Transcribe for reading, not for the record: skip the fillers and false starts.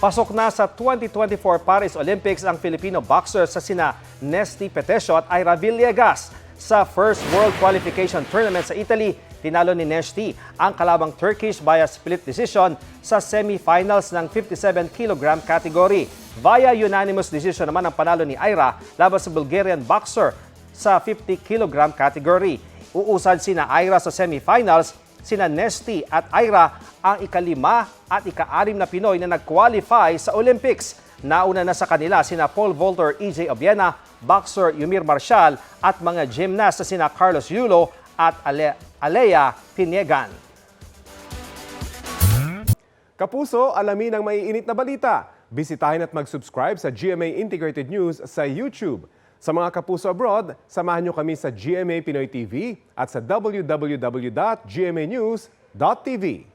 Pasok na sa 2024 Paris Olympics ang Filipino boxer sa sina Nesty Petesio at Ira Villegas. Sa first World Qualification Tournament sa Italy, tinalo ni Nesty ang kalabang Turkish via split decision sa semifinals ng 57 kg category. Via unanimous decision naman ang panalo ni Ira laban sa Bulgarian boxer sa 50 kg category. Uusad sina Ira sa semifinals, sina Nesty at Ira ang ika-5 at ika-6 na Pinoy na nag-qualify sa Olympics. Nauna na sa kanila sina pole vaulter EJ Obiena, boxer Yumir Marcial at mga gymnast na sina Carlos Yulo at Alea Pinegan. Kapuso, alamin ang maiinit na balita. Bisitahin at mag-subscribe sa GMA Integrated News sa YouTube. Sa mga kapuso abroad, samahan nyo kami sa GMA Pinoy TV at sa www.gmanews.tv.